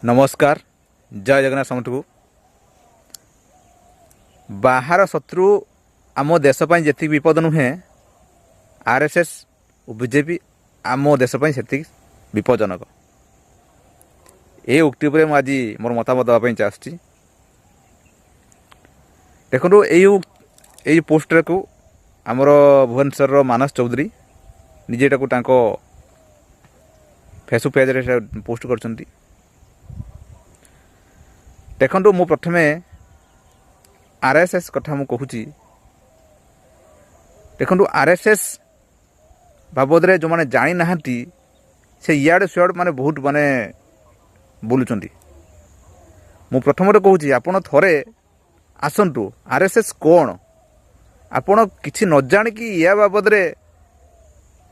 नमस्कार। जय जगन्नाथ समस्त को बाहर शत्रु आम देश जी विपद नुहे आरएसएस और बीजेपी आम देश से विपज्जनक। ये उक्ति पर आज मोर मतामत देवाई चाहूँगी। देखो यही पोस्ट को आमर भुवनेश्वर मानस चौधरी निजेटा को फेसबुक पेज रे पोस्ट कर देखो मु प्रथमे आरएसएस कथा मु कहूँ। देखो आरएसएस बाबद जो मैंने जानी ना से इयाड़े सियाड़ माने बहुत माने बोलुं। मु प्रथम कहूँ आपड़ थे आसतु आरएसएस कौन आपड़ कि न जाणिकी या बाबद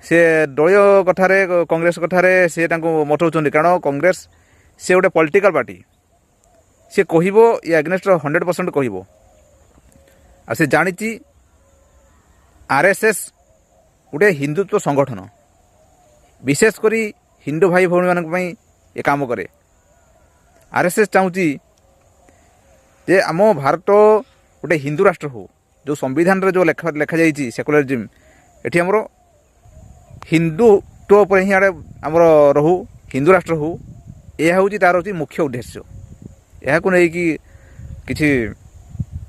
से दलीय कथार कांग्रेस कथार सी मथौं। कारण कांग्रेस से गोटे पॉलिटिकल पार्टी सी कह एग्नेस्ट 100% कह से जानी आरएसएस गोटे हिंदुत्व संगठन विशेषकर हिंदू भाई भौणी मान ये काम करे। आरएसएस चाहूँगी जे आम भारत गोटे हिंदू राष्ट्र हो जो संविधान रे जो लेखा जाइए सेकुलरिज्म एटी आमर हिंदुत्व पर ही आड़े आमर रहू हिंदू राष्ट्र हो यह हूँ तार हूँ मुख्य उद्देश्य। यह को लेकिन किसी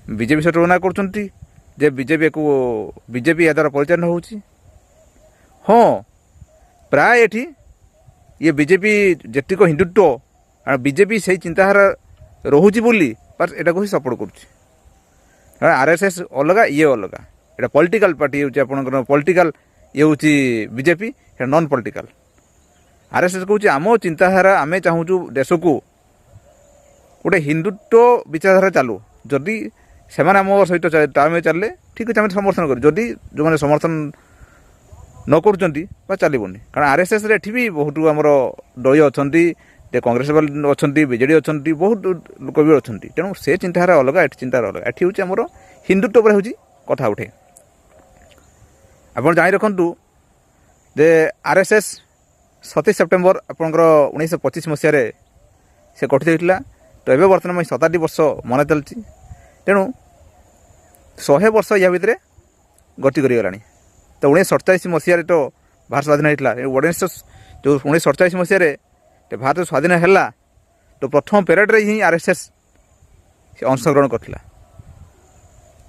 बीजेपी से तुलना कर बीजेपी या द्वारा परिचालन हो। हाँ प्राय एठी ये बीजेपी जेतिक हिंदुत्व बीजेपी से चिंताधारा रोची बोली पर एटा को ही सपोर्ट कर। आरएसएस अलग ये अलग एटा पॉलिटिकल पार्टी हूँ पॉलिटिकल ये हूँ बीजेपी नॉन पॉलिटिकल। आरएसएस कहूँ आम चिंताधारा आमे चाहूँ देश को गोटे हिंदुत्व विचारधारा चालू जदि से आम सहित चलने ठीक अच्छे समर्थन कर जदि जो मैंने समर्थन न कर चलनी। कारण आरएसएस रे भी बहुत आमर दलीय अच्छा कांग्रेस अच्छा बीजेडी अच्छा बहुत लोक भी अच्छा तेणु से चिंताधारा अलग एटी चिंताधारा अलग एटी हूँ आमर हिंदुत्व पर हूँ कथा उठे। आप जानी रखु जे आरएसएस 27 सेप्टेम्बर आपंकर 1925 मसीह से गठित होता। तो ये बर्तमान 70 वर्ष मन चलती तेणु 100 वर्ष या भितर गति करा। तो 1947 मसीह तो भारत स्वाधीन होता जो 1947 मसीह भारत स्वाधीन है तो प्रथम पेरेड रे ही आरएसएस अंशग्रहण करथिला।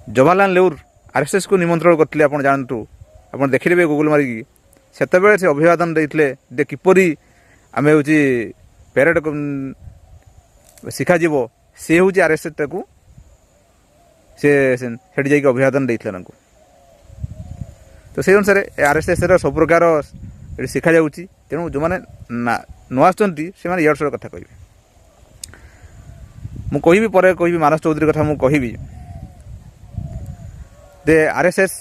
जवाहरलाल नेहरू आरएसएस को निमंत्रण करथिले। आप जानतु आप देखिए गूगल मारिकी सेतबेले से अभिवादन देते किपरि आमे हूँ पेरेड शिखा सी हूँ आरएसएस को से अभिवादन देते। तो से अनुसार आरएसएस सब प्रकार शिखा जा तेणु जो मैंने न आसुँच से इड़ कथा कह मुझे पर कह मानस चौधरी कथा मुझे जे आरएसएस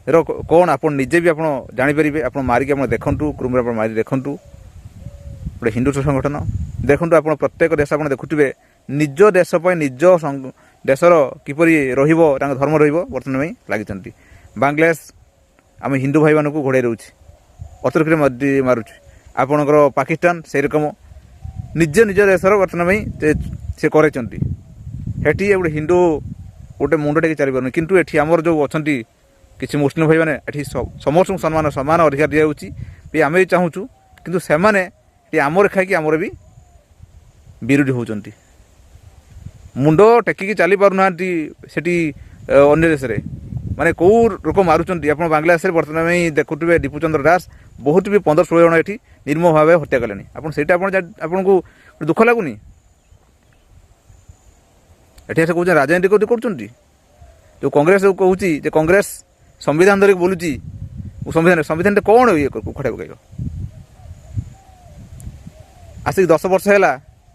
रो कौन आप निजे भी आप जापर आप मारिक आप देखूँ क्रूम मारी देखूँ गोटे हिंदुत्व संगठन देखो आप प्रत्येक देश आप देखुए निज देश निज देशर किपरि धर्म बर्तमान लगी। बांग्लादेश आम हिंदू भाई मानक घोड़े रोचे अतर्क मारुच आपणकर पाकिस्तान से रकम निज निज देशर बर्तमान से करे गोटे हिंदू गोटे मुंड टेक चली पार किंतु एटी आमर जो अच्छा किसी मुस्लिम भाई मैंने समस्त सम्मान सामान अधिकार दिखाई आम भी चाहूँ किंतु से आमर खाई आमर भी विरोधी होती मुंड टेकिकी चली पारना अन्य देश में माने कौ लोक मारुंट आप बांग्लादेश में बर्तमान देखुए दीपुचंद्र दास बहुत भी 15-16 जन ये निर्मम भाव हत्या कले आपन को दुख लगुनि ये से कौन राजनीति कर जो कांग्रेस कहूँ कांग्रेस संविधान धरिक बोलूँ संविधान कौन ये खड़ा पकड़ आसिक 10 वर्ष है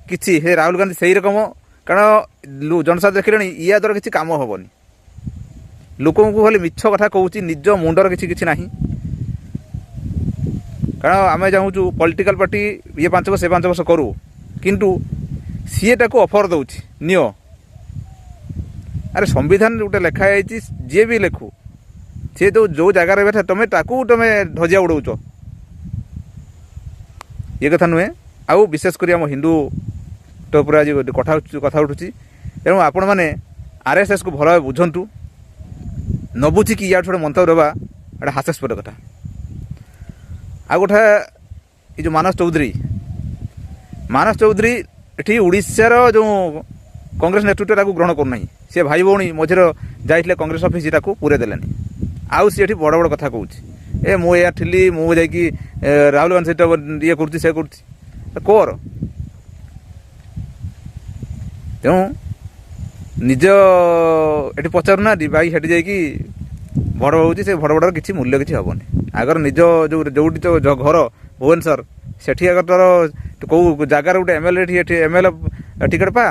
कि राहुल गांधी से ही रकम कारण जनसाधारण देखिले या द्वारा किसी काम हेनी लोक खाली मिछ कथा कहूँ निज मुंडर किसी ना कारण आम चाहूँ पॉलिटिकल पार्टी ये 5 वर्ष से 5 वर्ष करूँ किंतु सीटा को ऑफर दौर नियो अरे संविधान गोटे लेखाई जी भी लेखु सी जो जगार बैठे तुम धजिया उड़ौच ये कथा नुहे। आउ विशेषकर आम हिंदू ଉପରେ ଆଜି କଥା ଉଠୁଛି। ତେଣୁ ଆପଣମାନେ ଆର୍ଏସ୍ଏସ୍କୁ ଭଲ ଭାବେ ବୁଝନ୍ତୁ। ନ ବୁଝିକି ଇଆଡ଼ୁ ଗୋଟେ ମନ୍ତବ୍ୟ ଦେବା ଏଇଟା ହାସ୍ୟାସ୍ପଦ କଥା। ଆଉ ଗୋଟେ ଏ ଯେଉଁ ମାନସ ଚୌଧୁରୀ ଏଠି ଓଡ଼ିଶାର ଯେଉଁ କଂଗ୍ରେସ ନେତୃତ୍ୱ ତାକୁ ଗ୍ରହଣ କରୁନାହିଁ। ସେ ଭାଇ ଭଉଣୀ ମଝିରେ ଯାଇଥିଲେ କଂଗ୍ରେସ ଅଫିସ୍, ତାକୁ ପୁରେଇ ଦେଲେନି। ଆଉ ସେ ଏଠି ବଡ଼ ବଡ଼ କଥା କହୁଛି, ମୁଁ ଏୟା ଥିଲି, ମୁଁ ଯାଇକି ରାହୁଲ ଗାନ୍ଧୀ ସହିତ ଇଏ କରୁଛି, ସେ କରୁଛି, କର। ତେଣୁ ନିଜ ଏଠି ପଚାରୁନାହାନ୍ତି, ଭାଇ ସେଠି ଯାଇକି ଭଡ଼ ହେଉଛି, ସେ ଭଡ଼ ଭଡ଼ର କିଛି ମୂଲ୍ୟ କିଛି ହେବନି। ଆଗର ନିଜ ଯେଉଁଠି ତ ଘର ଭୁବନେଶ୍ୱର, ସେଠି ଆଗର ତୋର କେଉଁ ଜାଗାର ଗୋଟେ ଏମ୍ଏଲ୍ଏ ଏଠି ଏମ୍ଏଲ୍ଏ ଟିକେଟ୍ ପା,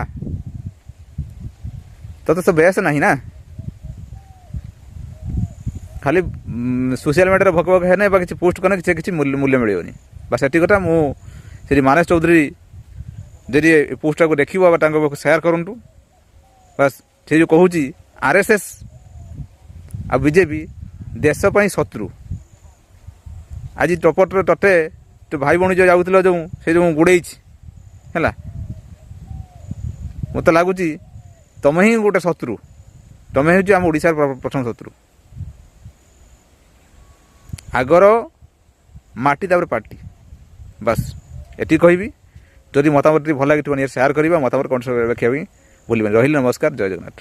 ତୋତେ ତ ବେସ୍ ନାହିଁ ନା। ଖାଲି ସୋସିଆଲ ମିଡ଼ିଆରେ ଭକ ଭକ ହେନେ ବା କିଛି ପୋଷ୍ଟ କଲେ କିଛି ମୂଲ୍ୟ ମିଳିବନି। ବା ସେଠି କଥା ମୁଁ ଶ୍ରୀ ମାନସ ଚୌଧୁରୀ ଯଦି ଏ ପୋଷ୍ଟଟାକୁ ଦେଖିବ ବା ତାଙ୍କ ପାଖକୁ ସେୟାର କରନ୍ତୁ। ବାସ୍ ସେ ଯେଉଁ କହୁଛି ଆର୍ଏସ୍ଏସ୍ ଆଉ ବିଜେପି ଦେଶ ପାଇଁ ଶତ୍ରୁ। ଆଜି ଟପଟରେ ତତେ ତୁ ଭାଇ ଭଉଣୀ ଯେଉଁ ଯାଉଥିଲ ସେ ଯେଉଁ ଗୋଡ଼େଇଛି ହେଲା, ମୋତେ ଲାଗୁଛି ତମେ ହିଁ ଗୋଟେ ଶତ୍ରୁ। ତମେ ହେଉଛି ଆମ ଓଡ଼ିଶାର ପ୍ରଥମ ଶତ୍ରୁ। ଆଗର ମାଟି ତାପରେ ପାର୍ଟି। ବାସ୍ ଏତିକି କହିବି। ଯଦି ମତାମତ ଭଲ ଲାଗିଥିବ ସେୟାର କରିବା, ମତାମତ କଣ ଲେଖିବା ପାଇଁ ଭୁଲିବେନି। ରହିଲି, ନମସ୍କାର, ଜୟ ଜଗନ୍ନାଥ।